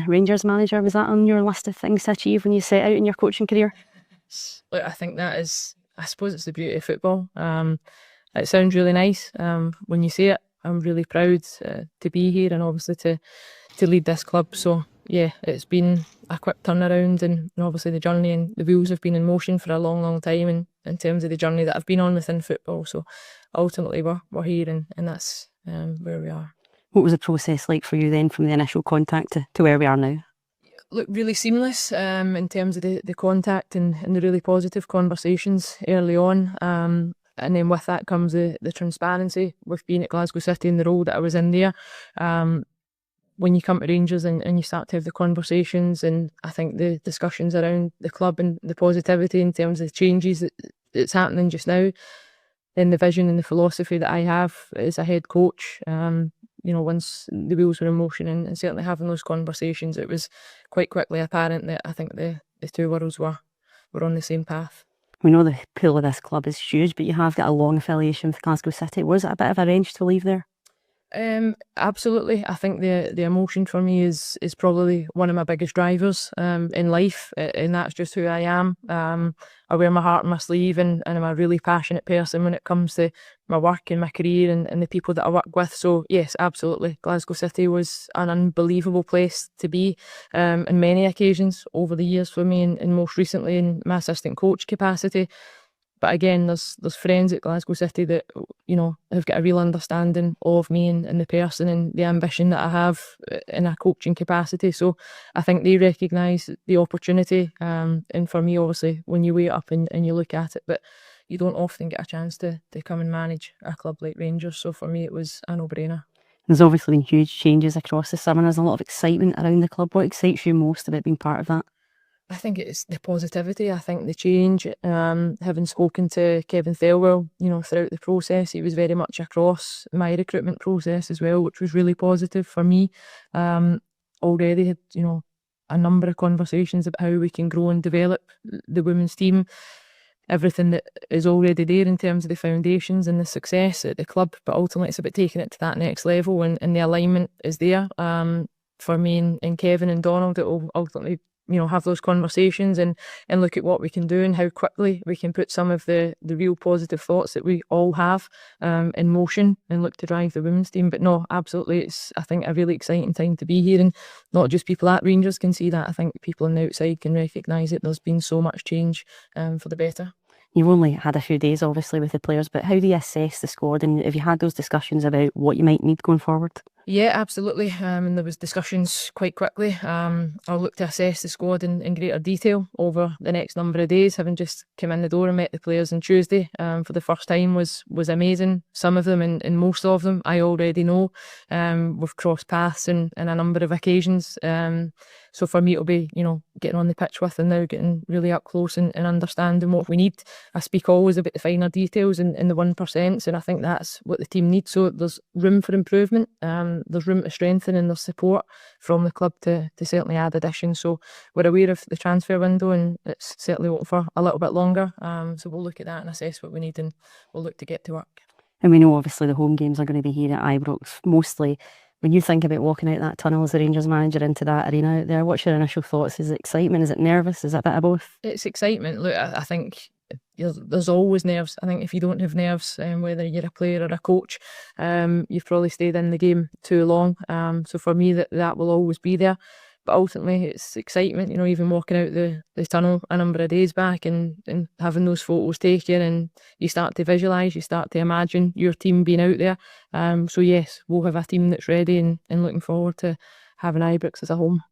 Rangers manager, was that on your list of things to achieve when you set out in your coaching career? Look, I think that is, I suppose it's the beauty of football. It sounds really nice when you say it. I'm really proud to be here and obviously to lead this club. So yeah, it's been a quick turnaround, and obviously the journey and the wheels have been in motion for a long time in terms of the journey that I've been on within football. So ultimately we're here, and that's where we are. What was the process like for you then, from the initial contact to where we are now? Look, really seamless in terms of the contact and the really positive conversations early on. And then with that comes the transparency with being at Glasgow City and the role that I was in there. When you come to Rangers and you start to have the conversations, and I think the discussions around the club and the positivity in terms of the changes that's happening just now, and the vision and the philosophy that I have as a head coach, once the wheels were in motion and certainly having those conversations, it was quite quickly apparent that I think the two worlds were on the same path. We know the pool of this club is huge, but you have got a long affiliation with Glasgow City. Was it a bit of a wrench to leave there? Absolutely. I think the emotion for me is probably one of my biggest drivers in life, and that's just who I am. I wear my heart on my sleeve, and I'm a really passionate person when it comes to my work and my career and the people that I work with. So yes, absolutely. Glasgow City was an unbelievable place to be in many occasions over the years for me, and most recently in my assistant coach capacity. But again, there's friends at Glasgow City that, have got a real understanding of me and the person and the ambition that I have in a coaching capacity. So I think they recognise the opportunity. And for me, obviously, when you weigh it up and you look at it, but you don't often get a chance to come and manage a club like Rangers. So for me, it was a no-brainer. There's obviously been huge changes across the summer. There's a lot of excitement around the club. What excites you most about being part of that? I think it's the positivity. I think the change, having spoken to Kevin Thelwell, throughout the process, he was very much across my recruitment process as well, which was really positive for me. Already had, a number of conversations about how we can grow and develop the women's team. Everything that is already there in terms of the foundations and the success at the club, but ultimately it's about taking it to that next level, and the alignment is there. For me and Kevin and Donald, it will ultimately have those conversations and look at what we can do and how quickly we can put some of the real positive thoughts that we all have in motion and look to drive the women's team. But no, absolutely, it's, I think, a really exciting time to be here, and not just people at Rangers can see that. I think people on the outside can recognise it. There's been so much change for the better. You've only had a few days, obviously, with the players, but how do you assess the squad, and have you had those discussions about what you might need going forward? Yeah, absolutely. And there was discussions quite quickly. I'll look to assess the squad in greater detail over the next number of days. Having just come in the door and met the players on Tuesday for the first time was amazing. Some of them and most of them I already know. We've crossed paths in a number of occasions. So for me, it'll be, getting on the pitch with them now, getting really up close and understanding what we need. I speak always about the finer details and the 1%, and I think that's what the team needs. So there's room for improvement. There's room to strengthen, and there's support from the club to certainly add additions. So we're aware of the transfer window, and it's certainly open for a little bit longer. So we'll look at that and assess what we need, and we'll look to get to work. And we know obviously the home games are going to be here at Ibrox mostly. When you think about walking out that tunnel as the Rangers manager into that arena out there, what's your initial thoughts? Is it excitement? Is it nervous? Is it a bit of both? It's excitement. Look, I think there's always nerves. I think if you don't have nerves, whether you're a player or a coach, you've probably stayed in the game too long. So for me, that will always be there. But ultimately, it's excitement. Even walking out the tunnel a number of days back and having those photos taken, and you start to visualise, you start to imagine your team being out there. So yes, we'll have a team that's ready and looking forward to having Ibrox as a home.